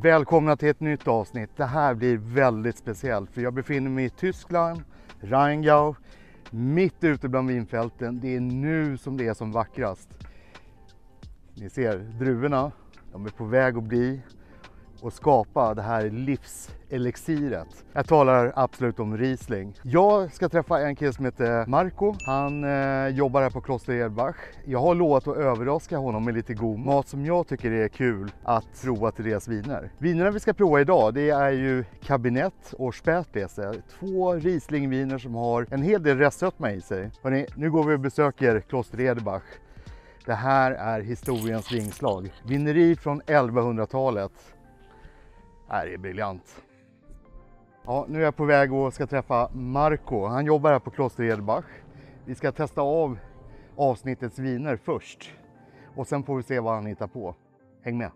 Välkomna till ett nytt avsnitt. Det här blir väldigt speciellt för jag befinner mig i Tyskland, Rheingau, mitt ute bland vinfälten. Det är nu som det är som vackrast. Ni ser druvorna, de är på väg att bli och skapa det här livselixiret. Jag talar absolut om Riesling. Jag ska träffa en kille som heter Marco. Han jobbar här på Kloster Edelbach. Jag har lovat att överraska honom med lite god mat som jag tycker är kul att prova till deras viner. Vinerna vi ska prova idag, det är ju Kabinett och Spätlese. 2 Rieslingviner som har en hel del restsötma i sig. Hörrni, nu går vi och besöker Kloster Edelbach. Det här är historiens vingslag. Vineri från 1100-talet. Det här är briljant. Ja, nu är jag på väg och ska träffa Marco. Han jobbar här på Kloster Edelbach. Vi ska testa av avsnittets viner först. Och sen får vi se vad han hittar på. Häng med.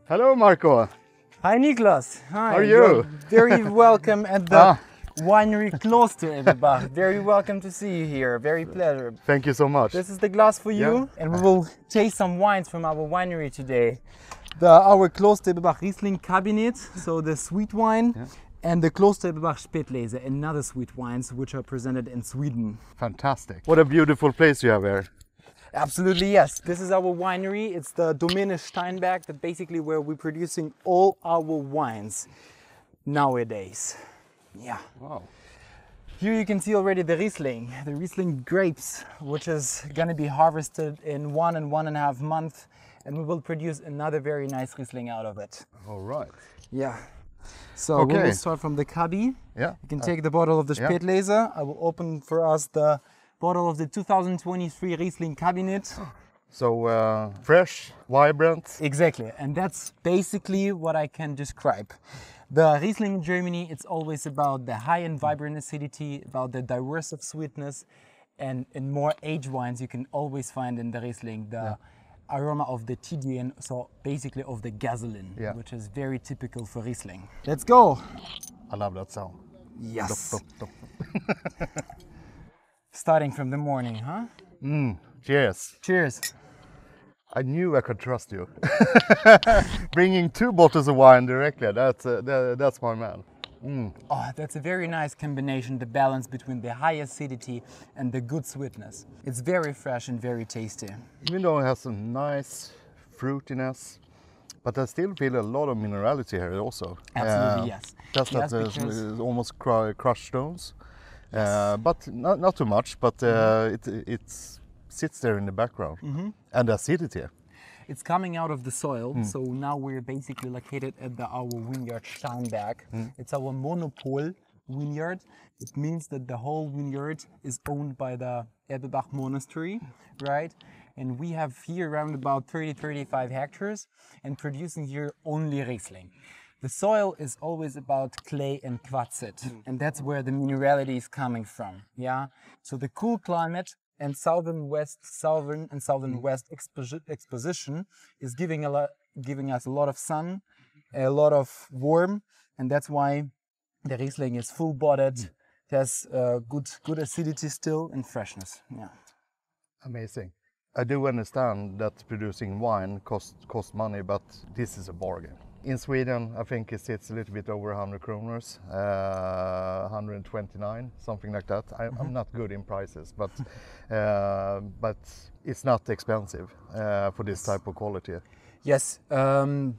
Hello Marco! Hi Niklas! Hi! How are you? You're very welcome at the winery Kloster Edelbach. Very welcome to see you here. Very pleasure. Thank you so much. This is the glass for you, and we will taste some wines from our winery today. Our Kloster Edelbach Riesling Kabinett, so the sweet wine, and the Kloster Edelbach Spätlese, another sweet wines which are presented in Sweden. Fantastic. What a beautiful place you have here. Absolutely, yes. This is our winery. It's the Domäne Steinberg, that basically where we're producing all our wines nowadays. Yeah. Wow. Here you can see already the Riesling grapes, which is going to be harvested in 1 and 1.5 months, and we will produce another very nice Riesling out of it. All right. Yeah. So we will start from the Kabi. Yeah. You can take the bottle of the Spätlese. I will open for us the bottle of the 2023 Riesling Kabinett. So fresh, vibrant. Exactly, and that's basically what I can describe. The Riesling in Germany, it's always about the high and vibrant acidity, about the diverse of sweetness, and in more aged wines you can always find in the Riesling the aroma of the Tidien, so basically of the gasoline, which is very typical for Riesling. Let's go! I love that sound. Yes! Dop, dop, dop. Starting from the morning, huh? Cheers. Cheers! I knew I could trust you. Bringing 2 bottles of wine directly, that's my man. Oh, that's a very nice combination, the balance between the high acidity and the good sweetness. It's very fresh and very tasty. Even though it has some nice fruitiness, but I still feel a lot of minerality here also. Absolutely, yes. Just that there's almost crushed stones, but not too much, but it sits there in the background. And the acidity. It's coming out of the soil, so now we're basically located at our vineyard Steinberg. It's our monopole vineyard. It means that the whole vineyard is owned by the Edelbach Monastery, right? And we have here around about 30-35 hectares and producing here only Riesling. The soil is always about clay and quartzite, and that's where the minerality is coming from, yeah? So the cool climate and southern west exposition is giving us a lot of sun, a lot of warmth, and that's why the Riesling is full-bodied. It has good acidity still and freshness. Yeah. Amazing. I do understand that producing wine costs money, but this is a bargain. In Sweden, I think it sits a little bit over 100 kroners, 129, something like that. I'm not good in prices, but it's not expensive for this type of quality. Yes,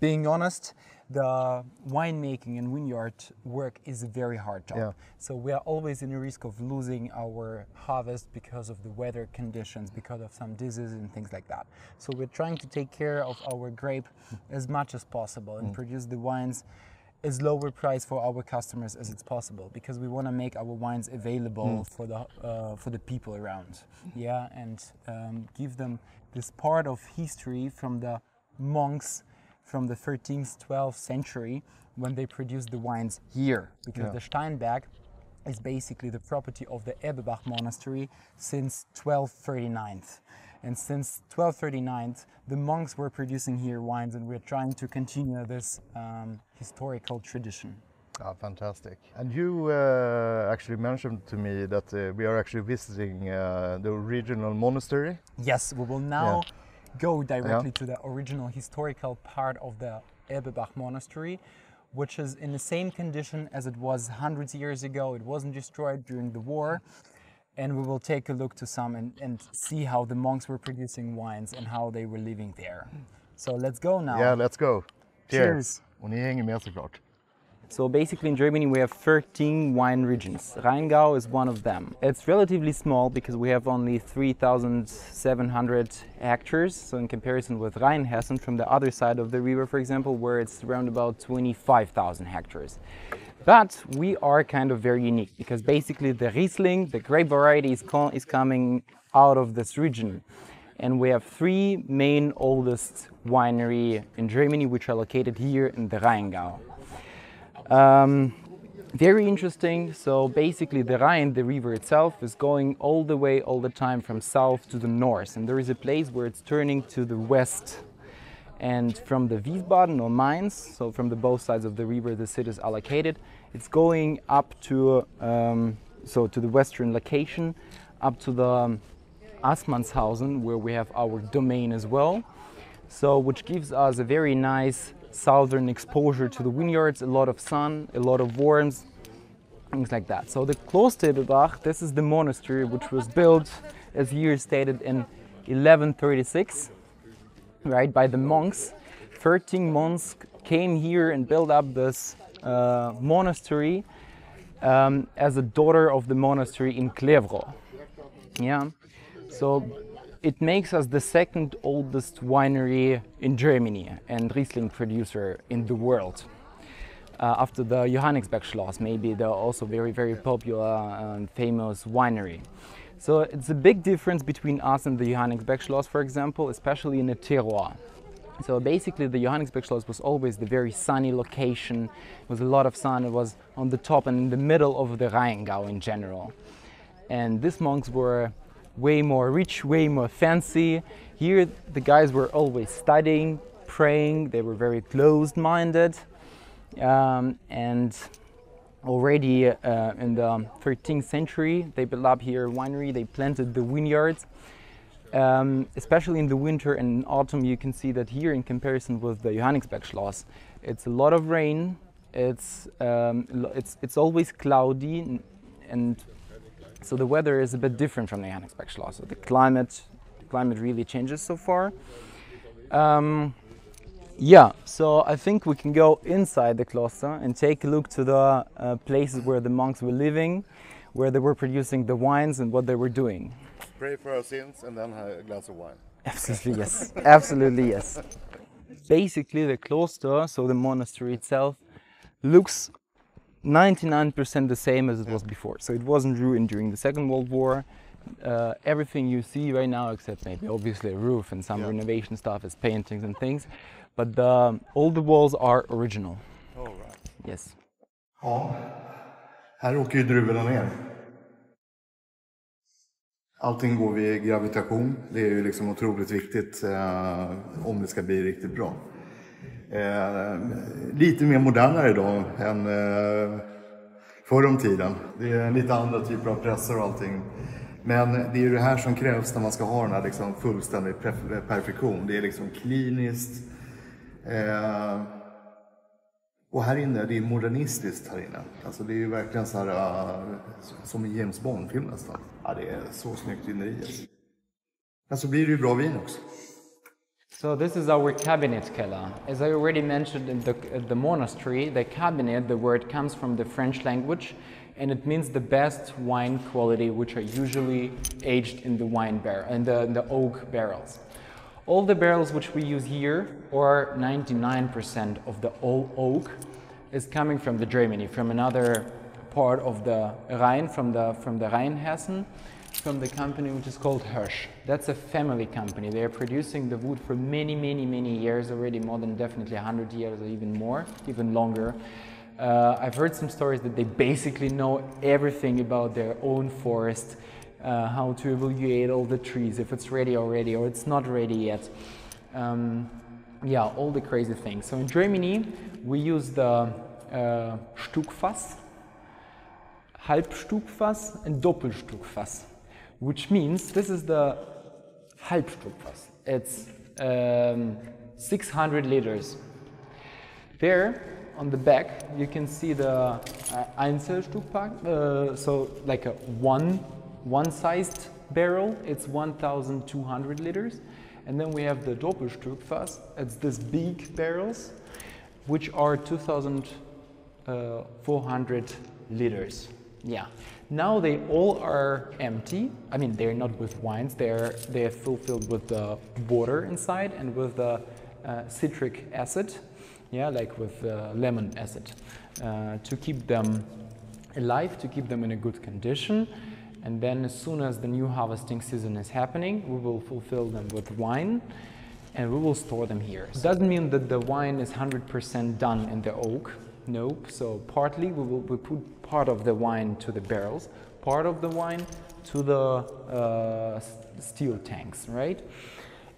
being honest, the winemaking and vineyard work is a very hard job. So we are always in a risk of losing our harvest because of the weather conditions, because of some diseases and things like that. So we're trying to take care of our grape as much as possible and produce the wines as lower price for our customers as it's possible, because we want to make our wines available for the people around, and give them this part of history from the monks from the 13th, 12th century when they produced the wines here, because the Steinberg is basically the property of the Edelbach Monastery since 1239. And since 1239, the monks were producing here wines, and we're trying to continue this historical tradition. Ah, fantastic. And you actually mentioned to me that we are actually visiting the original monastery. Yes, we will now go directly to the original historical part of the Elbebach Monastery, which is in the same condition as it was hundreds of years ago. It wasn't destroyed during the war. And we will take a look to some and see how the monks were producing wines and how they were living there. So let's go now. Yeah, let's go. Cheers. Och ni hänger med såklart. So basically in Germany we have 13 wine regions. Rheingau is one of them. It's relatively small because we have only 3,700 hectares. So in comparison with Rheinhessen from the other side of the river, for example, where it's around about 25,000 hectares. But we are kind of very unique because basically the Riesling, the grape variety, is coming out of this region. And we have three main oldest winery in Germany, which are located here in the Rheingau. Very interesting. So basically the Rhine, the river itself, is going all the way, all the time from south to the north. And there is a place where it's turning to the west. And from the Wiesbaden or Mainz, so from the both sides of the river, the city is allocated. It's going up to to the western location, up to the Assmannshausen, where we have our domain as well. So which gives us a very nice southern exposure to the vineyards, a lot of sun, a lot of worms, things like that. So the Kloster Elbebach, this is the monastery which was built, as here stated, in 1136. Right, by the monks. 13 monks came here and built up this monastery as a daughter of the monastery in Clevro. Yeah, so it makes us the second oldest winery in Germany and Riesling producer in the world. After the Johannisberg Schloss, maybe they're also very, very popular and famous winery. So it's a big difference between us and the Johannisberg Schloss, for example, especially in the terroir. So basically the Johannisberg Schloss was always the very sunny location. It was a lot of sun, it was on the top and in the middle of the Rheingau in general. And these monks were way more rich, way more fancy. Here the guys were always studying, praying, they were very closed-minded. And already in the 13th century, they built up here a winery, they planted the vineyards. Especially in the winter and in autumn, you can see that here in comparison with the Johannisberg Schloss, it's a lot of rain, it's always cloudy, and so the weather is a bit different from the Johannisberg Schloss. So the climate really changes so far. Yeah, so I think we can go inside the cloister and take a look to the places where the monks were living, where they were producing the wines and what they were doing. Pray for our sins and then have a glass of wine. Absolutely yes, absolutely yes. Basically the cloister, so the monastery itself, looks 99% the same as it was before. So it wasn't ruined during the Second World War. Everything you see right now, except maybe obviously a roof and some renovation stuff, is paintings and things. But all the walls are original. All right. Yes. Ja, här åker ju druvorna ner. Allting går vid gravitation. Det är ju liksom otroligt viktigt om det ska bli riktigt bra. Lite mer modernare idag än förr om tiden. Det är lite andra typer av pressar och allting. Men det är ju det här som krävs när man ska ha den här liksom fullständig perfektion. Det är liksom kliniskt. Och här inne, det är modernistiskt här inne. Alltså det är ju verkligen så här som i James Bond-film nästan. Ja, det är så snyggt inne i. Men så blir det ju bra vin också. So this is our cabinet keller. As I already mentioned in the monastery, the cabinet, the word comes from the French language, and it means the best wine quality, which are usually aged in the wine barrel, in the oak barrels. All the barrels which we use here, or 99% of the oak, is coming from Germany, from another part of the Rhine, from the Rheinhessen, from the company which is called Hirsch. That's a family company. They are producing the wood for many, many, many years already, more than definitely 100 years or even more, even longer. I've heard some stories that they basically know everything about their own forest, how to evaluate all the trees, if it's ready already or it's not ready yet. Yeah, all the crazy things. So in Germany, we use the Stuckfass, Halbstuckfass and Doppelstuckfass, which means this is the Halbstuckfass. It's 600 liters. There on the back you can see the Einzelstückpack, so like a one-sized barrel, it's 1,200 liters. And then we have the Doppelstückfass, it's these big barrels, which are 2,400 liters. Yeah. Now they all are empty. I mean, they're not with wines. They're fulfilled with the water inside and with the citric acid, yeah, like with lemon acid, to keep them alive, to keep them in a good condition. And then as soon as the new harvesting season is happening, we will fulfill them with wine and we will store them here. It doesn't mean that the wine is 100% done in the oak. Nope. So partly we put part of the wine to the barrels, part of the wine to the steel tanks, right?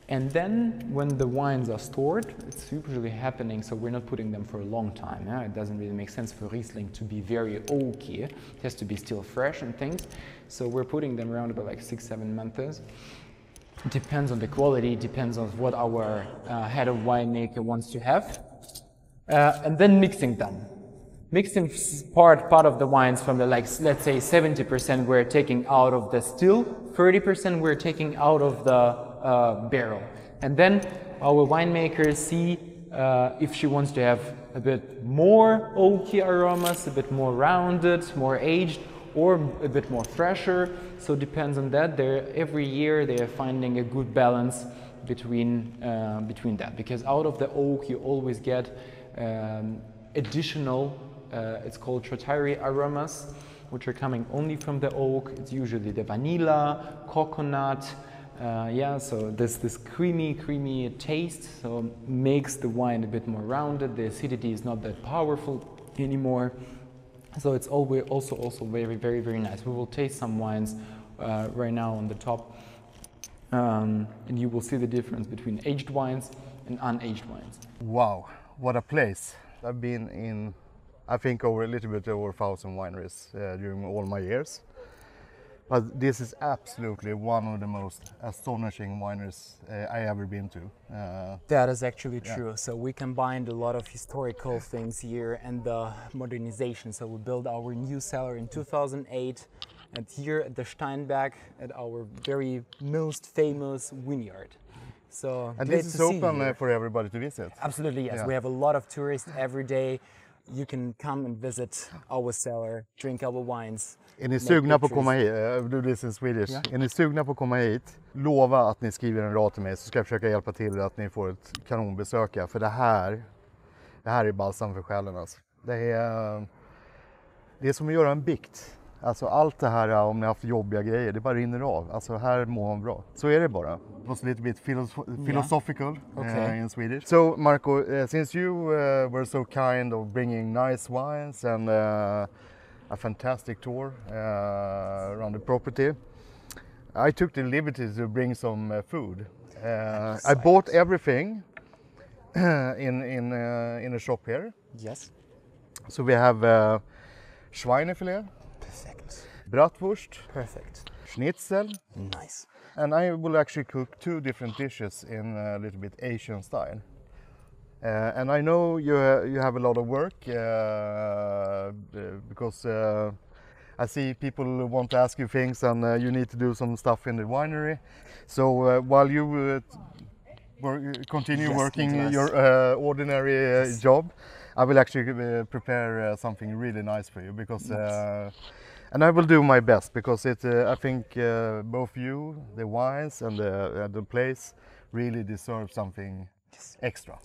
And then when the wines are stored, it's usually happening, so we're not putting them for a long time. Yeah? It doesn't really make sense for Riesling to be very oaky. It has to be still fresh and things. So we're putting them around about like 6-7 months. It depends on the quality, depends on what our head of winemaker wants to have. And then mixing them. Mixing part of the wines from the, like, let's say 70% we're taking out of the still, 30% we're taking out of the barrel. And then our winemakers see if she wants to have a bit more oaky aromas, a bit more rounded, more aged, or a bit more fresher. So it depends on that. Every year they are finding a good balance between that, because out of the oak you always get additional, it's called trattoria aromas, which are coming only from the oak. It's usually the vanilla, coconut, yeah, so this creamy taste, so makes the wine a bit more rounded. The acidity is not that powerful anymore. So it's always also very nice. We will taste some wines right now on the top, and you will see the difference between aged wines and unaged wines. Wow, what a place. I've been in, I think, a little bit over 1,000 wineries during all my years. But this is absolutely one of the most astonishing wineries I ever been to. That is actually true. Yeah. So we combined a lot of historical things here and the modernization. So we built our new cellar in 2008, and here at the Steinberg, at our very most famous vineyard. So and this is open for everybody to visit? Absolutely, yes. Yeah. We have a lot of tourists every day. You can come and visit our cellar, drink our wines. Är ni sugna på att komma hit? Do this in Swedish. Yeah. Är ni sugna på att komma hit? Lova att ni skriver en rad till mig så ska jag försöka hjälpa till att ni får ett kanonbesök. För det här är balsam för själen alltså. Det är som att göra en bikt. Alltså allt det här, om ni har haft jobbiga grejer, det bara rinner av. Alltså här mår man bra. Så är det bara. It was a little bit philosophical in Swedish. So Marco, since you were so kind of bringing nice wines and a fantastic tour around the property, I took the liberty to bring some food. I bought everything in a shop here. Yes. So we have Schweinefilet. Perfect. Bratwurst. Perfect. Schnitzel. Nice. And I will actually cook 2 different dishes in a little bit Asian style. And I know you have a lot of work because I see people want to ask you things and you need to do some stuff in the winery. So while you continue working your ordinary job, I will actually prepare something really nice for you because, and I will do my best because I think both you, the wines and the place really deserve something extra.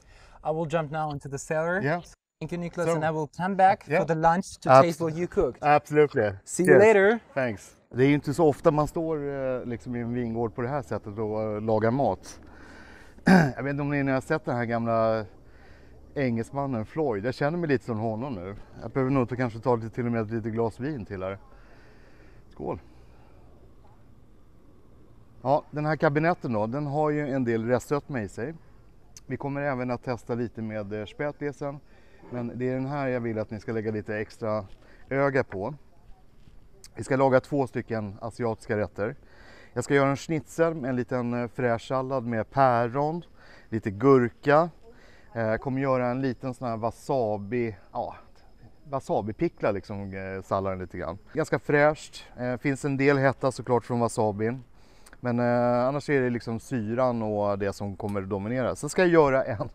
I will jump now into the cellar. Yeah. Thank you, Niklas, and I will come back for the lunch to taste what you cooked. Absolutely. See you later. Thanks. Det är inte så ofta man står liksom i en vingård på det här sättet och lagar mat. Jag vet inte om ni har sett den här gamla engelsmannen Floyd. Jag känner mig lite som honom nu. Jag behöver nog kanske ta till och med ett litet glas vin till här. Skål! Ja, den här kabinetten då, den har ju en del restsötma i sig. Vi kommer även att testa lite med spätlesen. Men det är den här jag vill att ni ska lägga lite extra öga på. Vi ska laga 2 stycken asiatiska rätter. Jag ska göra en schnitzel med en liten fräschsallad med päron, lite gurka. Kommer göra en liten sån här wasabi-pickla liksom, salladen lite grann. Ganska fräscht, finns en del hetta såklart från wasabin. Men annars är det liksom syran och det som kommer att dominera. Sen ska jag göra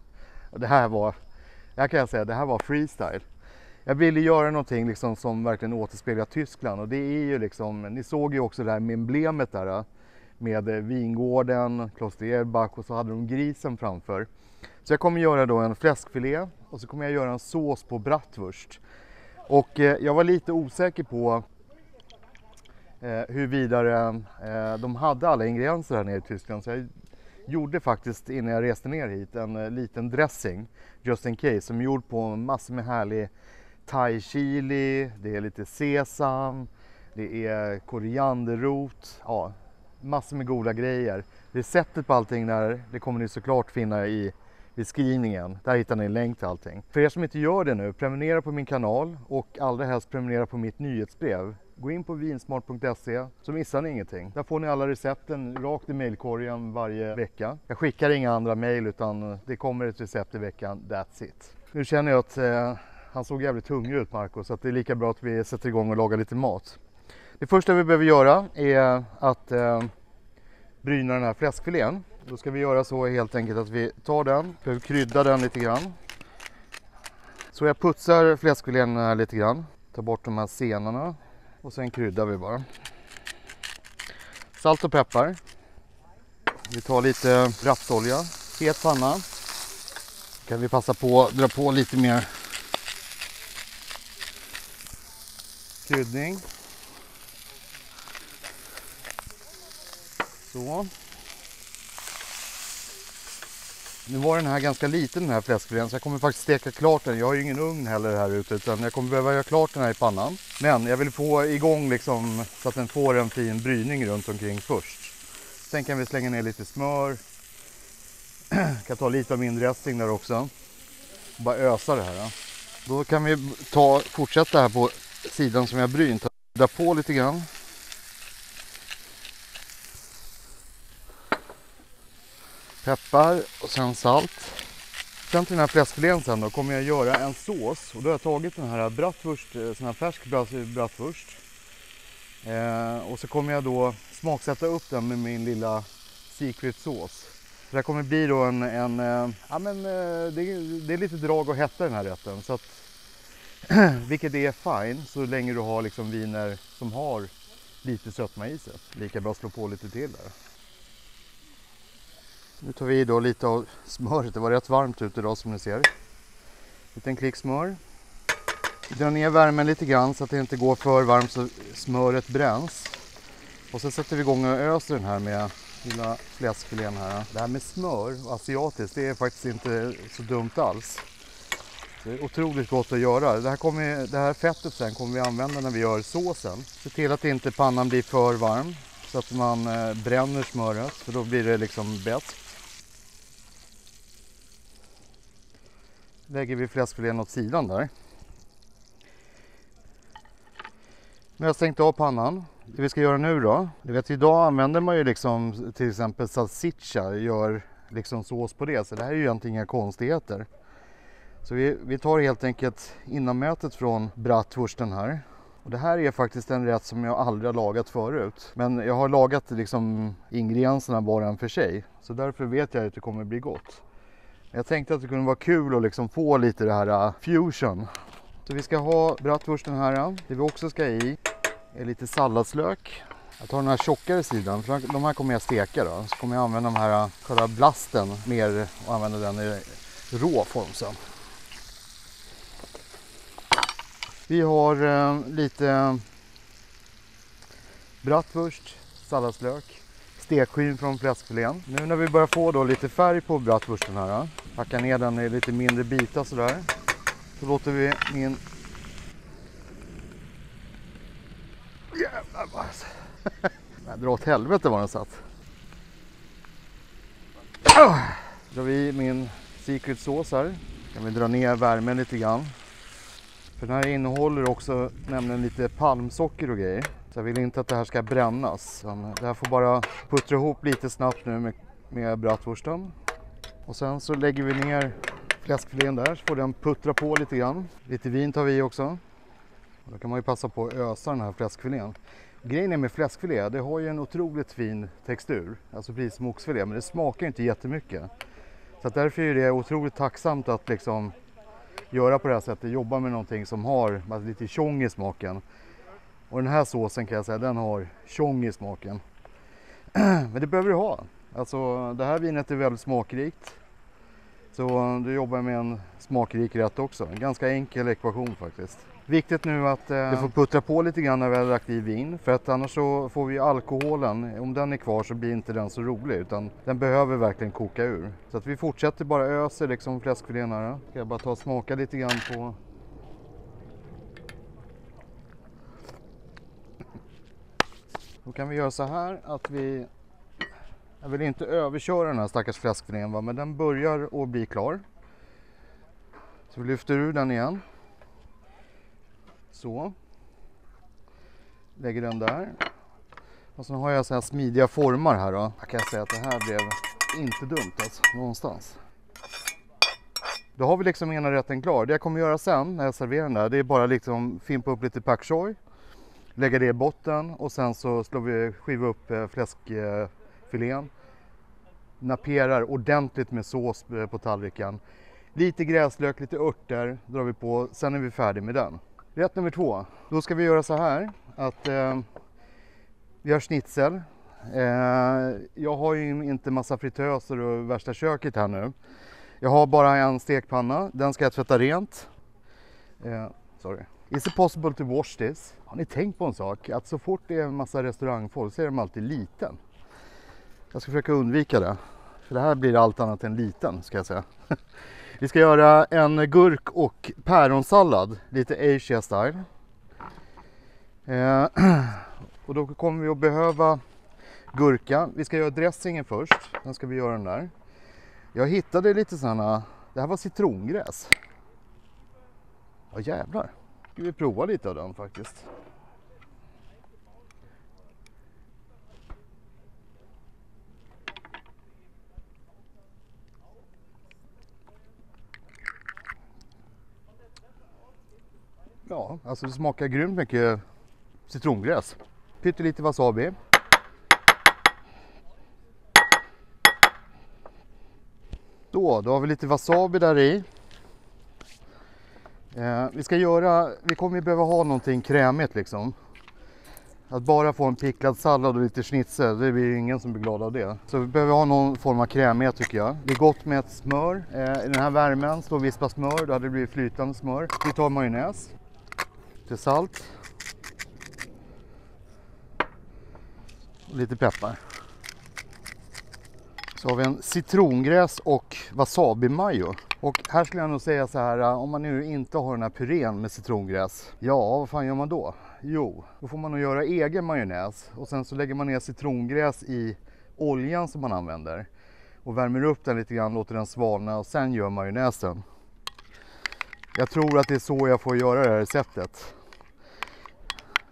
det här var freestyle. Jag ville göra någonting liksom som verkligen återspeglar Tyskland, och det är ju liksom, ni såg ju också det här med emblemet där med vingården, Kloster Erbach, och så hade de grisen framför. Så jag kommer göra då en fläskfilé och så kommer jag göra en sås på bratwurst. Och jag var lite osäker på hur vidare de hade alla ingredienser här nere i Tyskland, så jag gjorde faktiskt innan jag reste ner hit en liten dressing just in case, som är gjord på massor med härlig thai chili, det är lite sesam, det är korianderrot, ja, massor med goda grejer. Receptet på allting där, det kommer ni såklart finna i beskrivningen. Där hittar ni en länk till allting. För er som inte gör det nu, prenumerera på min kanal och allra helst prenumerera på mitt nyhetsbrev. Gå in på vinsmart.se så missar ni ingenting. Där får ni alla recepten rakt i mejlkorgen varje vecka. Jag skickar inga andra mejl, utan det kommer ett recept i veckan, that's it. Nu känner jag att han såg jävligt hungrig ut, Marco, så att det är lika bra att vi sätter igång och lagar lite mat. Det första vi behöver göra är att bryna den här fläskfilén. Då ska vi göra så helt enkelt att vi tar den, behöver krydda den lite grann. Så jag putsar fläskfilén lite grann, tar bort de här senarna och sen kryddar vi bara. Salt och peppar. Vi tar lite rapsolja, het panna. Kan vi passa på att dra på lite mer kryddning. Så. Nu var den här ganska liten, den här fläskfilén, så jag kommer faktiskt steka klart den. Jag har ju ingen ugn heller här ute, utan jag kommer behöva göra klart den här i pannan. Men jag vill få igång liksom så att den får en fin bryning runt omkring först. Sen kan vi slänga ner lite smör. Kan ta lite av min dressing där också. Bara ösa det här. Då kan vi fortsätta här på sidan som jag brynt. Dra på lite grann. Peppar och sen salt. Sen till den här fläskfilén sen då kommer jag göra en sås. Och då har jag tagit den här bratwurst, sån här färsk bratwurst. Och så kommer jag då smaksätta upp den med min lilla secret sås. Så det kommer bli då det är lite drag och hetta i den här rätten. Så att, vilket är fine så länge du har liksom viner som har lite sötma i sig. Lika bra att slå på lite till där. Nu tar vi då lite av smöret. Det var rätt varmt ute idag som ni ser. Liten klick smör. Dra ner värmen lite grann så att det inte går för varmt så smöret bränns. Och så sätter vi igång och öser den här med lilla fläskfilén här. Det här med smör och asiatiskt, det är faktiskt inte så dumt alls. Det är otroligt gott att göra. Det här fettet sen kommer vi använda när vi gör såsen. Se till att inte pannan blir för varm så att man bränner smöret, för då blir det liksom bäst. Lägger vi fläskfilén åt sidan där. Nu har jag stängt av pannan. Det vi ska göra nu då, du vet idag använder man ju liksom till exempel salsiccia, gör liksom sås på det, så det här är ju egentligen inga konstigheter. Så vi tar helt enkelt innanmätet från bratwursten här. Och det här är faktiskt en rätt som jag aldrig har lagat förut. Men jag har lagat liksom ingredienserna var en för sig. Så därför vet jag att det kommer bli gott. Jag tänkte att det kunde vara kul att liksom få lite det här fusion. Så vi ska ha bratwursten här. Det vi också ska i är lite salladslök. Jag tar den här tjockare sidan, för de här kommer jag steka då. Så kommer jag använda de här själva blasten mer och använda den i rå form sen. Vi har lite bratwurst, salladslök, stekskyn från fläskfilén. Nu när vi börjar få då lite färg på bratwursten här, packa ner den i lite mindre bitar sådär. Så låter vi min... Jävlar vad... Jag drar åt helvete var den satt. Drar vi min secret sås här. Kan vi dra ner värmen lite grann. För den här innehåller också nämligen lite palmsocker och grejer. Så jag vill inte att det här ska brännas. Det här får bara puttra ihop lite snabbt nu med bratwursten. Och sen så lägger vi ner fläskfilén där så får den puttra på lite grann. Lite vin tar vi i också. Och då kan man ju passa på att ösa den här fläskfilén. Grejen är med fläskfilé, det har ju en otroligt fin textur. Alltså precis som oxfilé, men det smakar inte jättemycket. Så att därför är det otroligt tacksamt att liksom göra på det här sättet. Jobba med någonting som har lite tjong i smaken. Och den här såsen kan jag säga, den har tjong i smaken. Men det behöver du ha. Alltså det här vinet är väldigt smakrikt. Så du jobbar med en smakrik rätt också. En ganska enkel ekvation faktiskt. Viktigt nu att du får puttra på lite grann när vi har lagt i vin. För att annars så får vi alkoholen, om den är kvar så blir inte den så rolig. Utan den behöver verkligen koka ur. Så att vi fortsätter bara öser liksom fläskfilén här. Ska jag bara ta och smaka lite grann på. Då kan vi göra så här att jag vill inte överköra den här stackars fläskfilén, men den börjar att bli klar. Så vi lyfter ur den igen. Så. Lägger den där. Och sen har jag så här smidiga formar här då. Jag kan säga att det här blev inte dumt alltså, någonstans. Då har vi liksom ena rätten klar. Det jag kommer göra sen när jag serverar den där, det är bara liksom fimpa upp lite pak choi. Lägga det i botten och sen så skiva upp fläskfilén. Naperar ordentligt med sås på tallriken. Lite gräslök, lite örter drar vi på, sen är vi färdiga med den. Rätt nummer 2. Då ska vi göra så här att vi har schnitzel. Jag har ju inte massa fritöser och värsta köket här nu. Jag har bara en stekpanna, den ska jag tvätta rent. Sorry. Is it possible to wash this? Har ni tänkt på en sak? Att så fort det är en massa restaurangfolk så är de alltid liten. Jag ska försöka undvika det. För det här blir allt annat än liten ska jag säga. Vi ska göra en gurk- och päronsallad. Lite Asia style. Och då kommer vi att behöva gurka. Vi ska göra dressingen först. Sen ska vi göra den där. Jag hittade lite sådana. Det här var citrongräs. Ja jävlar. Ska vi prova lite av den faktiskt. Ja, alltså det smakar grymt mycket citrongräs. Pyttelite wasabi. Då har vi lite wasabi där i. Vi kommer ju behöva ha någonting krämigt liksom. Att bara få en picklad sallad och lite schnitzel, det blir ingen som blir glad av det. Så vi behöver ha någon form av krämighet tycker jag. Det är gott med ett smör. I den här värmen står vispa smör, då hade det blivit flytande smör. Vi tar majonnäs. Lite salt. Och lite peppar. Så har vi en citrongräs och wasabi mayo. Och här skulle jag nog säga så här, om man nu inte har den här purén med citrongräs. Ja, vad fan gör man då? Jo, då får man nog göra egen majonnäs. Och sen så lägger man ner citrongräs i oljan som man använder. Och värmer upp den lite grann, låter den svalna och sen gör majonnäsen. Jag tror att det är så jag får göra det här receptet.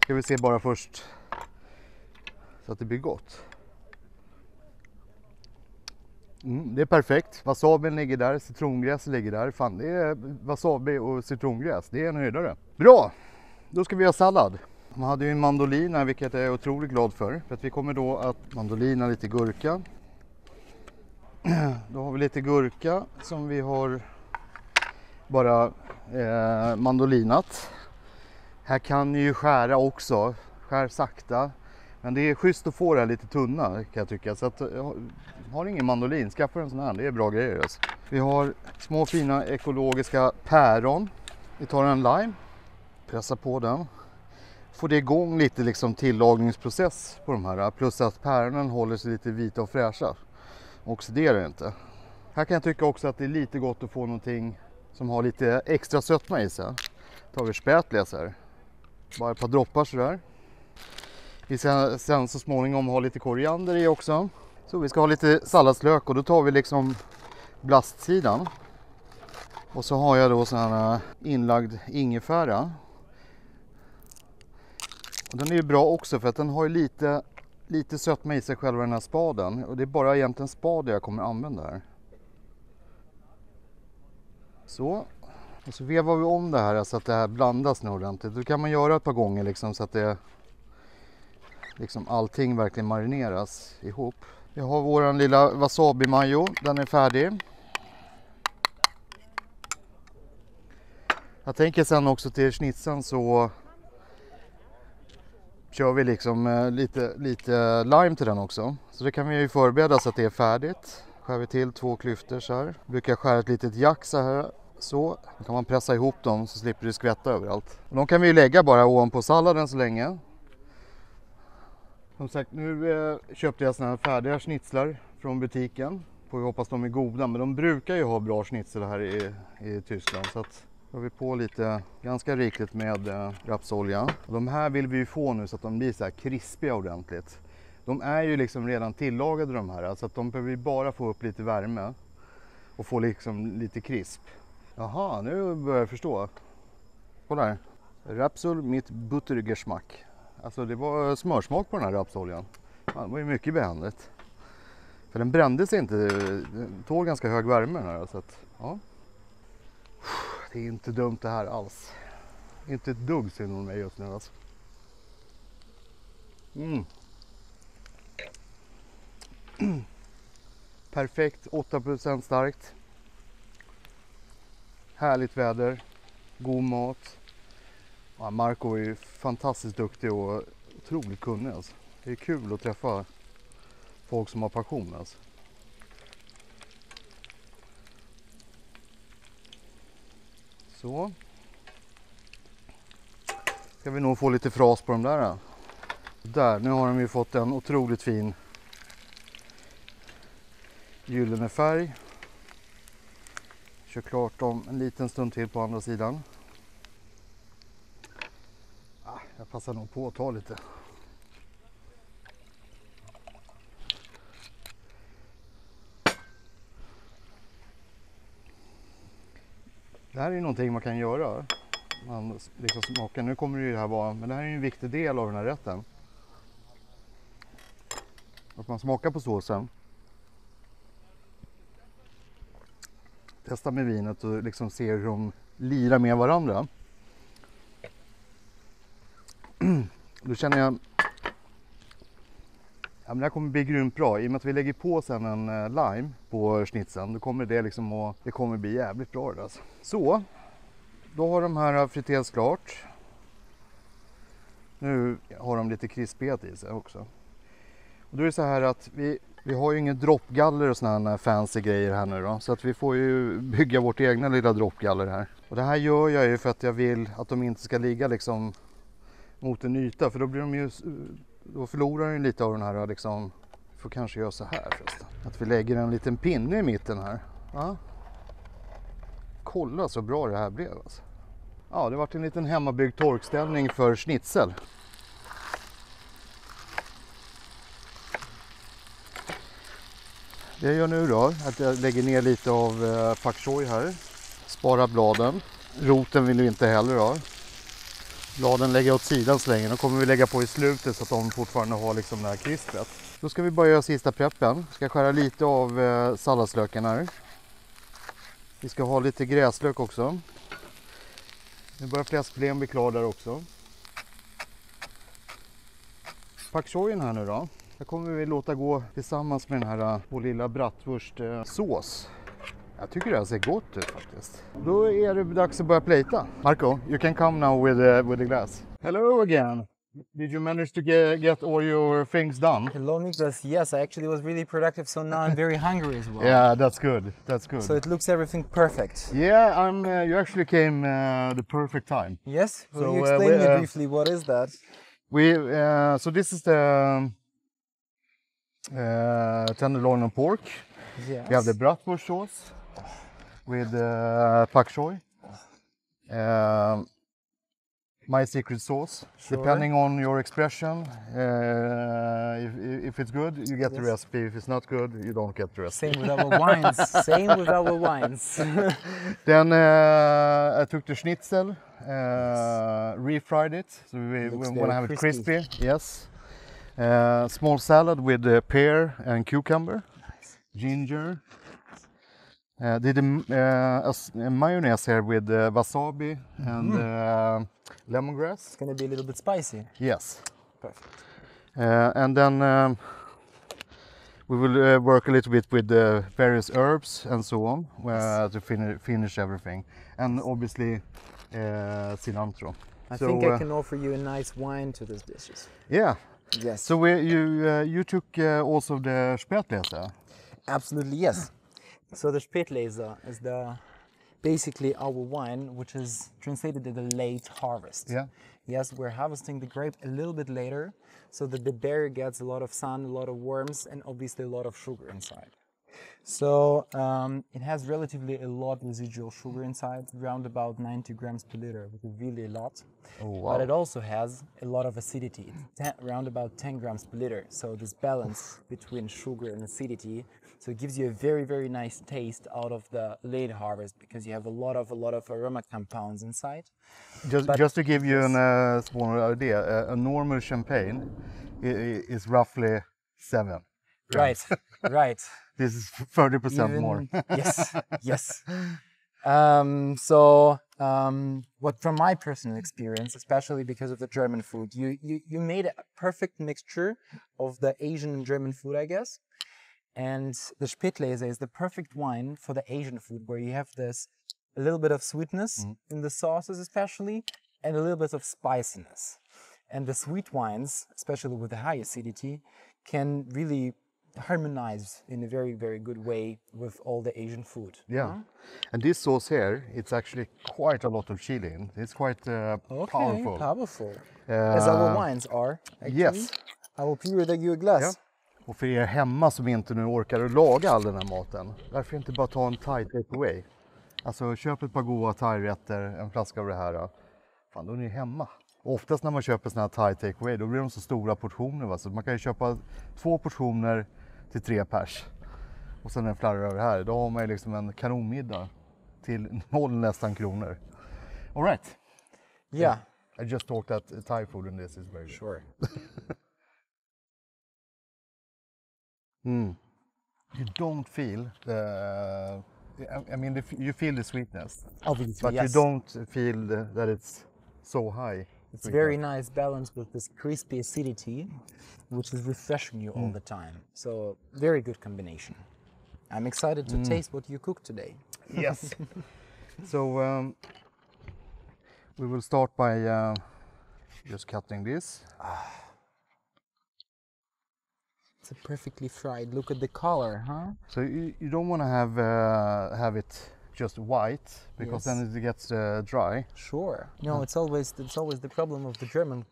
Ska vi se bara först så att det blir gott. Det är perfekt. Wasabin ligger där, citrongräs ligger där. Fan, det är wasabi och citrongräs. Det är en höjdare. Bra! Då ska vi göra sallad. Man hade ju en mandolin här, vilket jag är otroligt glad för. För att vi kommer då att mandolina lite gurka. Då har vi lite gurka som vi har bara mandolinat. Här kan ni ju skära också. Skär sakta. Men det är schysst att få det här lite tunna kan jag tycka. Så att, har ingen mandolin, skaffa en sån här. Det är bra grejer. Alltså. Vi har små fina ekologiska päron. Vi tar en lime. Pressa på den. Får det igång lite liksom tillagningsprocess på de här. Plus att päronen håller sig lite vita och fräscha. Oxiderar inte. Här kan jag tycka också att det är lite gott att få någonting som har lite extra sötma i sig. Tar vi spätles här. Bara ett par droppar sådär. Vi ska sen så småningom ha lite koriander i också. Så vi ska ha lite salladslök och då tar vi liksom blastsidan. Och så har jag då sån här inlagd ingefära. Och den är ju bra också för att den har ju lite sötma i sig själva den här spaden. Och det är bara egentligen spaden jag kommer använda här. Så. Och så vevar vi om det här så att det här blandas nu ordentligt. Det kan man göra ett par gånger liksom, så att det liksom allting verkligen marineras ihop. Vi har våran lilla wasabi mayo, den är färdig. Jag tänker sen också till schnitzeln så kör vi liksom lite lime till den också. Så det kan vi ju förbereda så att det är färdigt. Skär vi till 2 klyftor så här. Brukar skära ett litet jack så här. Så då kan man pressa ihop dem så slipper det skvätta överallt. Och de kan vi ju lägga bara ovanpå salladen så länge. Som sagt, nu köpte jag såna här färdiga schnitzlar från butiken. Får vi hoppas de är goda, men de brukar ju ha bra schnitzel här i Tyskland. Så att har vi på lite ganska rikligt med rapsolja. Och de här vill vi ju få nu så att de blir så här krispiga ordentligt. De är ju liksom redan tillagade de här, så att de behöver bara få upp lite värme och få liksom lite krisp. Jaha, nu börjar jag förstå. Kolla här. Rapsol mit Buttergeschmack. Alltså det var smörsmak på den här rapsoljan. Ja, det var ju mycket behändigt. För den brände sig inte, den tål ganska hög värme den här. Så att, ja. Det är inte dumt det här alls. Inte ett dugg synd om mig just nu alltså. Perfekt, 8% starkt. Härligt väder, god mat. Ja, Marco är ju fantastiskt duktig och otroligt kunnig alltså. Det är kul att träffa folk som har passion alltså. Så. Ska vi nog få lite fras på de där. Då. Där, nu har de ju fått en otroligt fin gyllene färg. Kör klart dem en liten stund till på andra sidan. Jag passar nog på att ta lite. Det här är ju någonting man kan göra. Man liksom smakar, nu kommer det ju det här vara, men det här är ju en viktig del av den här rätten. Att man smakar på såsen. Testar med vinet och liksom ser hur de lirar med varandra. Då känner jag men det här kommer bli grymt bra. I och med att vi lägger på sen en lime på schnitzeln, då kommer det liksom att, det kommer bli jävligt bra det alltså. Så, då har de här friterats klart. Nu har de lite krispighet i sig också. Och då är det så här att vi har ju ingen droppgaller och såna här fancy grejer här nu då. Så att vi får ju bygga vårt egna lilla droppgaller här. Och det här gör jag ju för att jag vill att de inte ska ligga liksom mot en yta. För då blir de ju, då förlorar de lite av den här liksom. Vi får kanske göra så här förresten. Att vi lägger en liten pinne i mitten här. Ja. Kolla så bra det här blev alltså. Ja, det var en liten hemmabyggd torkställning för schnitzel. Det jag gör nu då, att jag lägger ner lite av pak choi här. Spara bladen. Roten vill vi inte heller ha. Bladen lägger åt sidan så länge. De kommer vi lägga på i slutet så att de fortfarande har liksom det här krispet. Då ska vi börja göra sista preppen. Ska skära lite av salladslöken här. Vi ska ha lite gräslök också. Nu börjar fläskfilén bli klar där också. Pak choien här nu då. Det kommer vi låta gå tillsammans med den här vår lilla bratwurstsås. Jag tycker det här ser gott ut faktiskt. Då är det dags att börja plata. Marco, you can come now with the glass. Hello again. Did you manage to get all your things done? Hello, Niklas. Yes, I actually was really productive, so now I'm very hungry as well. Yeah, that's good. That's good. So it looks everything perfect. Yeah, you actually came the perfect time. Yes. Will So, you explain me briefly what is that? So this is the tenderloin and pork. Yes. We have the bratwurst sauce with pak choi. My secret sauce. Sure. Depending on your expression, if it's good, you get the recipe. If it's not good, you don't get the recipe. Same with our wines. Same with our wines. Then I took the schnitzel, refried it, so we want to have it crispy. Yes. Small salad with pear and cucumber, ginger, Did a mayonnaise here with wasabi and lemongrass. It's gonna be a little bit spicy. Yes. Perfect. And then we will work a little bit with the various herbs and so on to finish everything. And obviously cilantro. I think I can offer you a nice wine to these dishes. Yeah. Yes. So you took also the Spätlese? Absolutely, yes. So the Spätlese is basically our wine, which is translated as the late harvest. Yeah. Yes, we're harvesting the grape a little bit later, so that the berry gets a lot of sun, a lot of worms, and obviously a lot of sugar inside. So it has relatively a lot residual sugar inside, around about 90 grams per liter, which is really a lot. Oh, wow. But it also has a lot of acidity, around about 10 grams per liter. So this balance between sugar and acidity, so it gives you a very, very nice taste out of the late harvest because you have a lot of aroma compounds inside. Just to give you a small idea, a normal champagne is roughly 7 grams. Right, right. This is 30% more. Yes, yes. What from my personal experience, especially because of the German food, you made a perfect mixture of the Asian and German food, I guess. And the Spätlese is the perfect wine for the Asian food, where you have this a little bit of sweetness in the sauces, especially, and a little bit of spiciness. And the sweet wines, especially with the high acidity, can really harmonize in a very, very good way with all the Asian food. Yeah, and this sauce here, it's actually quite a lot of chili in. It's quite powerful. Powerful. As our wines are, actually. Yes. I will pour you a glass. Ja. Och för er hemma som inte nu orkar laga all den här maten, varför inte bara ta en thai takeaway? Alltså köp ett par goda thai-rätter, en flaska av det här. Fan, då är ni hemma. Och oftast när man köper såna här thai takeaway, då blir de så stora portioner. Va? Så man kan ju köpa 2 portioner till 3 pers. Och sen en flarra över här. Då har man ju liksom en kanonmiddag till 0 nästan kronor. All right. Yeah. I just thought that Thai food in this is very good. Sure. You don't feel the... I mean, you feel the sweetness. Obviously, but yes. you don't feel that it's so high. It's very nice balance with this crispy acidity, which is refreshing you all the time. So very good combination. I'm excited to taste what you cooked today. Yes. So we will start by just cutting this. It's a perfectly fried. Look at the color, huh? So you don't want to have it just white because then it gets dry. Sure. No, it's always the problem of the German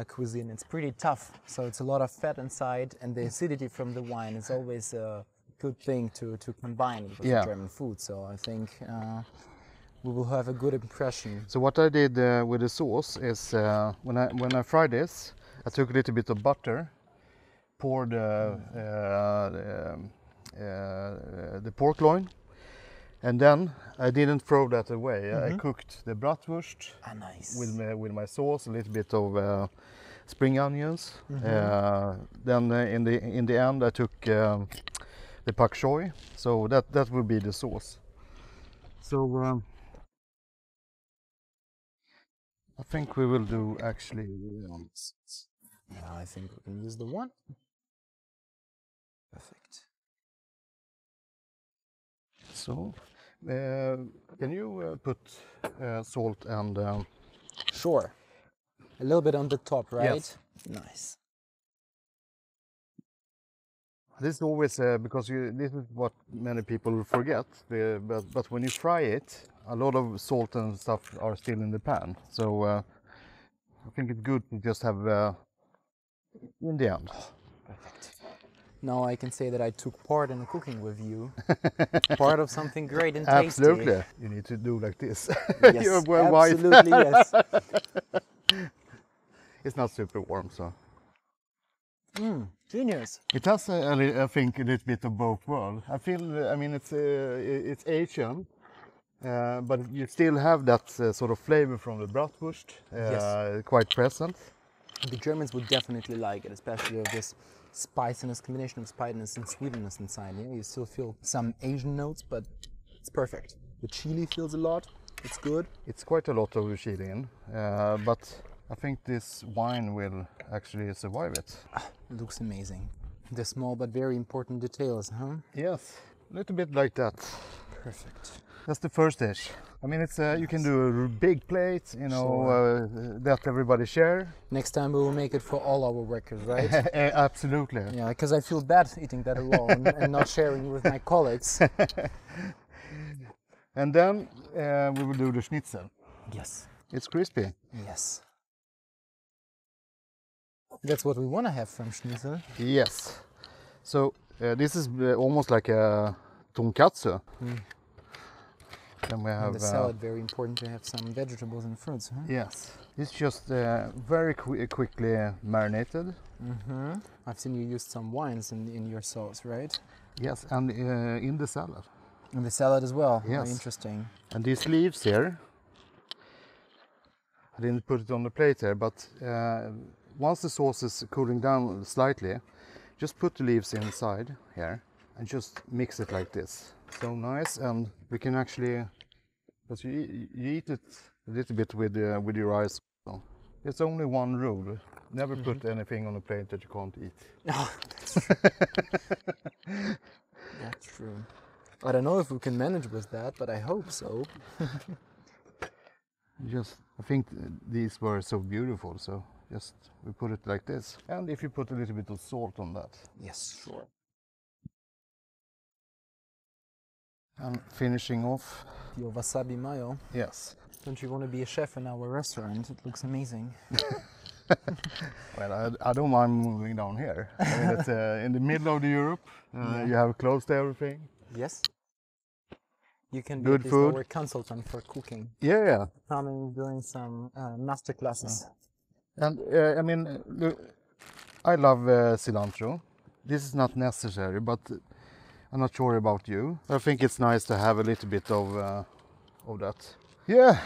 cuisine. It's pretty tough, so it's a lot of fat inside, and the acidity from the wine is always a good thing to combine with the German food. So I think we will have a good impression. So what I did with the sauce is when I fried this, I took a little bit of butter, poured the pork loin. And then I didn't throw that away. I cooked the bratwurst Nice. with my sauce, a little bit of spring onions. Then in the end, I took the pak choi. So that will be the sauce. So I think we will do actually. I think we can use the one. Perfect. So, can you put salt and... Sure. A little bit on the top, right? Yes. Nice. This is always, because this is what many people forget, but when you fry it, a lot of salt and stuff are still in the pan. So I think it's good to just have in the end. Perfect. Now I can say that I took part in cooking with you. Part of something great and tasty. Absolutely. You need to do like this. Yes, You're well wife. absolutely, yes. It's not super warm, so. Genius. It has, I think, a little bit of both worlds. I feel, I mean, it's Asian, but you still have that sort of flavor from the bratwurst, quite present. The Germans would definitely like it, especially of this spiciness, combination of spiciness and sweetness inside. Yeah? You still feel some Asian notes, but It's perfect. The chili feels a lot. It's good. It's quite a lot of the chili in, but I think this wine will actually survive it. It looks amazing. The small but very important details, huh? Yes, a little bit like that. Perfect. That's the first dish. I mean, it's you can do a big plate, you know, that everybody share. Next time we will make it for all our workers, right? Absolutely. Yeah, because I feel bad eating that alone and not sharing with my colleagues. And then we will do the schnitzel. Yes. It's crispy. Yes. That's what we want to have from schnitzel. Yes. So this is almost like a tonkatsu. Then we have And the salad, very important to have some vegetables and fruits, huh? yes. It's just very quickly marinated. I've seen you used some wines in your sauce, right? Yes, and in the salad. And the salad as well. Yes. Very interesting. And these leaves here, I didn't put it on the plate here, but once the sauce is cooling down slightly, just put the leaves inside here and just mix it like this. So nice, and we can actually, because you eat it a little bit with your rice. So it's only one rule: never put anything on a plate that you can't eat. Oh, that's true. I don't know if we can manage with that, but I hope so. I think these were so beautiful, so just we put it like this. And if you put a little bit of salt on that. Yes, sure. And finishing off. Your wasabi mayo. Yes. Don't you want to be a chef in our restaurant? It looks amazing. Well, I don't mind moving down here. I mean, it's in the middle of Europe. You have close to everything. Yes. You can be Good at least food. our consultant for cooking. Yeah. Coming, doing some master classes. And I mean, look, I love cilantro. This is not necessary, but I'm not sure about you. I think it's nice to have a little bit of that. Yeah.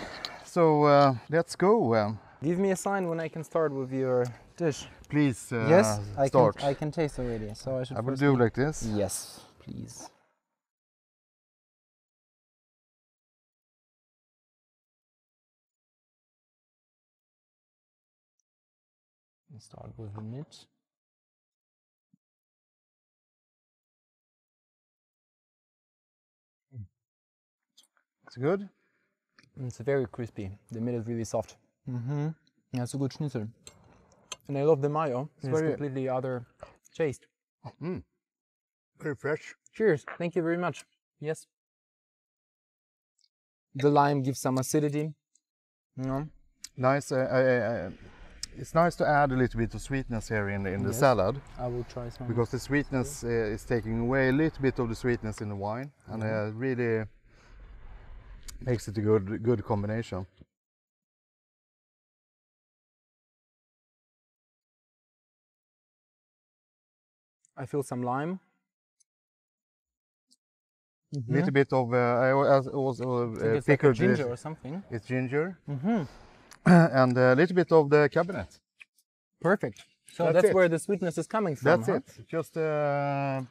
So let's go. Give me a sign when I can start with your dish. Please Yes, start. I can taste already. So I should. I will first do eat. like this. Yes, please. And start with the meat. It's good. It's very crispy. The meat is really soft. Yeah, it's a good schnitzel. And I love the mayo. It's very- completely other taste. Very fresh. Cheers. Thank you very much. Yes. The lime gives some acidity. You know. Nice. It's nice to add a little bit of sweetness here in the Yes. salad, I will try some. because the sweetness is taking away a little bit of the sweetness in the wine, and really makes it a good combination. I feel some lime. Little bit of I also I think it's like a pickled ginger or something. it's ginger, and a little bit of the cabinet. Perfect. So That's that's it. where the sweetness is coming from. That's huh? it. Just Very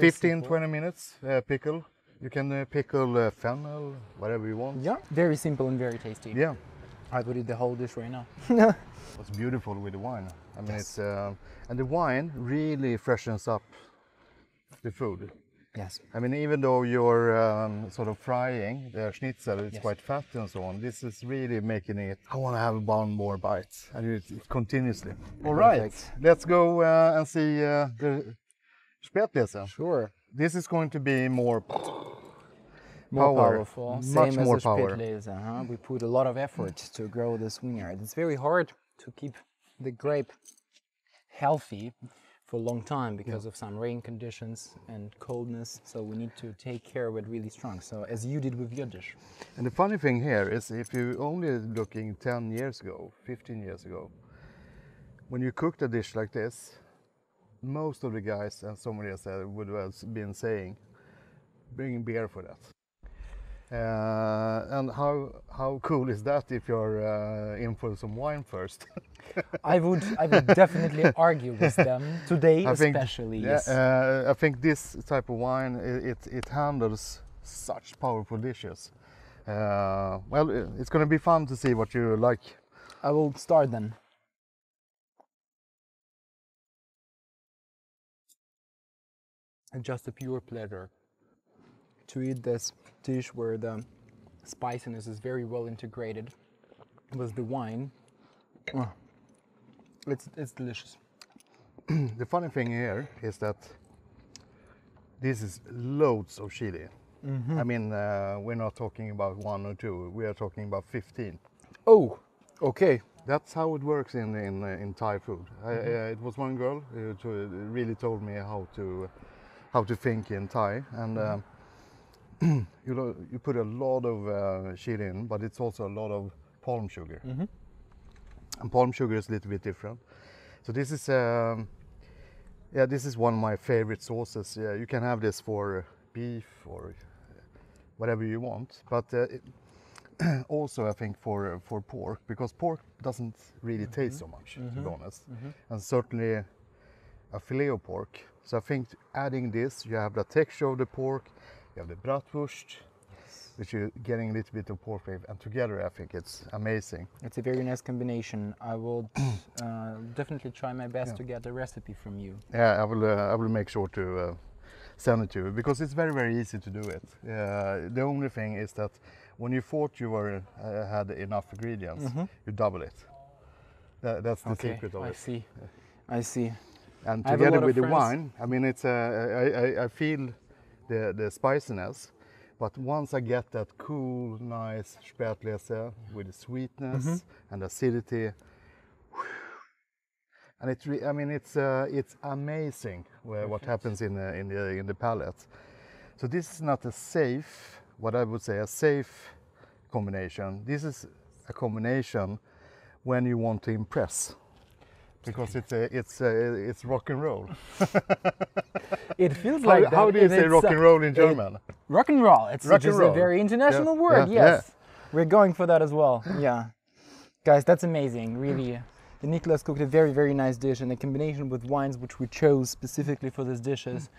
15, simple. 20 minutes pickle. You can pickle fennel, whatever you want. Yeah, very simple and very tasty. Yeah. I would eat the whole dish right now. What's beautiful with the wine. I mean, it's and the wine really freshens up the food. Yes. I mean, even though you're sort of frying the schnitzel, it's Yes. quite fat and so on. This is really making it. I want to have one more bite, and it's continuously. All right, Perfect. let's go and see the Spätlese. Sure. This is going to be more More power, powerful. much Same more as the power. Spätlese, huh? We put a lot of effort to grow this vineyard. It's very hard to keep the grape healthy for a long time because of some rain conditions and coldness. So we need to take care of it really strong. So as you did with your dish. And the funny thing here is, if you only looking 10 years ago, 15 years ago, when you cooked a dish like this, most of the guys and somebody else would have been saying, bring beer for that. And how cool is that if you're in for some wine first? I would definitely argue with them today, I think, especially. yeah, Yes. I think this type of wine it handles such powerful dishes. Well, it's going to be fun to see what you like. I will start then. It's just a pure pleasure to eat this dish where the spiciness is very well integrated with the wine. Oh, it's delicious. The funny thing here is that this is loads of chili. I mean, we're not talking about 1 or 2, we are talking about 15. Oh, okay. That's how it works in Thai food. It was one girl who really told me how to think in Thai, and you put a lot of chili in, but it's also a lot of palm sugar. And palm sugar is a little bit different. So this is this is one of my favorite sauces. You can have this for beef or whatever you want, but also I think for pork, because pork doesn't really taste so much, to be honest, and certainly a filet of pork. So I think adding this, you have the texture of the pork, you have the bratwurst, which you're getting a little bit of pork flavor, and together I think it's amazing. It's a very nice combination. I will definitely try my best to get a recipe from you. Yeah, I will make sure to send it to you, because it's very, very easy to do it. The only thing is that when you thought you had enough ingredients, you double it. That's the secret of it. I see. And together with the wine, I mean, it's I feel the spiciness, but once I get that cool, nice Spätlese with the sweetness and acidity, and it's amazing what happens in the palate. So this is not a safe, what I would say, a safe combination. This is a combination when you want to impress, because it's rock and roll. It feels like that. How do you say rock and roll in German? Rock and roll. It's just a very international word. Yes, we're going for that as well. Yeah, guys, that's amazing. Really, Niklas cooked a very, very nice dish, and the combination with wines, which we chose specifically for this dishes,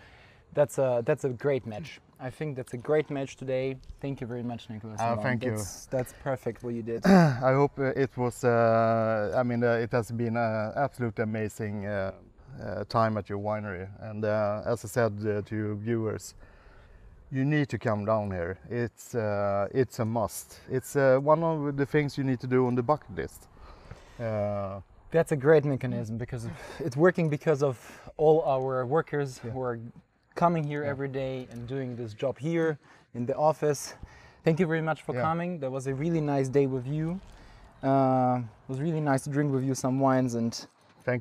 that's a great match. I think that's a great match today. Thank you very much, Niklas. Thank you. That's perfect what you did. I hope it was. It has been an absolutely amazing time at your winery, and as I said to you viewers, you need to come down here. It's a must. It's one of the things you need to do on the bucket list. That's a great mechanism, because it's working because of all our workers who are coming here every day and doing this job here in the office. Thank you very much for coming. That was a really nice day with you. It was really nice to drink with you some wines and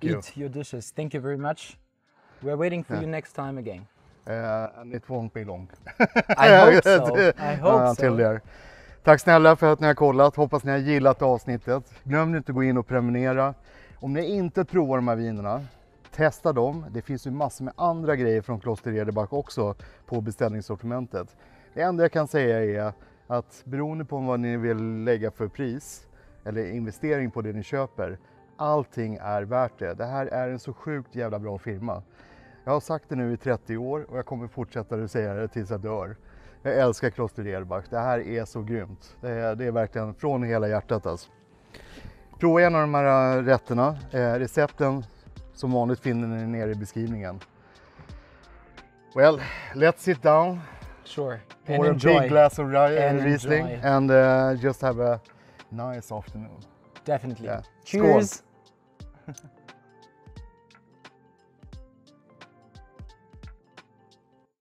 eat your dishes. Thank you very much. We're waiting for you next time again. And it won't be long. I hope so. I hope so. There. Tack snälla för att ni har kollat. Hoppas ni har gillat avsnittet. Glöm inte att gå in och prenumerera. Om ni inte provar de här vinerna, testa dem. Det finns ju massor med andra grejer från Kloster Ederbach också på beställningssortimentet. Det enda jag kan säga är att beroende på vad ni vill lägga för pris eller investering på det ni köper, allting är värt det. Det här är en så sjukt jävla bra firma. Jag har sagt det nu i 30 år och jag kommer fortsätta att säga det tills jag dör. Jag älskar Kloster Ederbach. Det här är så grymt. Det är verkligen från hela hjärtat alltså. Prova gärna de här rätterna. Recepten som vanligt finner ni nere i beskrivningen. Well, let's sit down. Sure. Pour a big glass of Riesling and just have a nice afternoon. Definitely. Yeah. Cheers.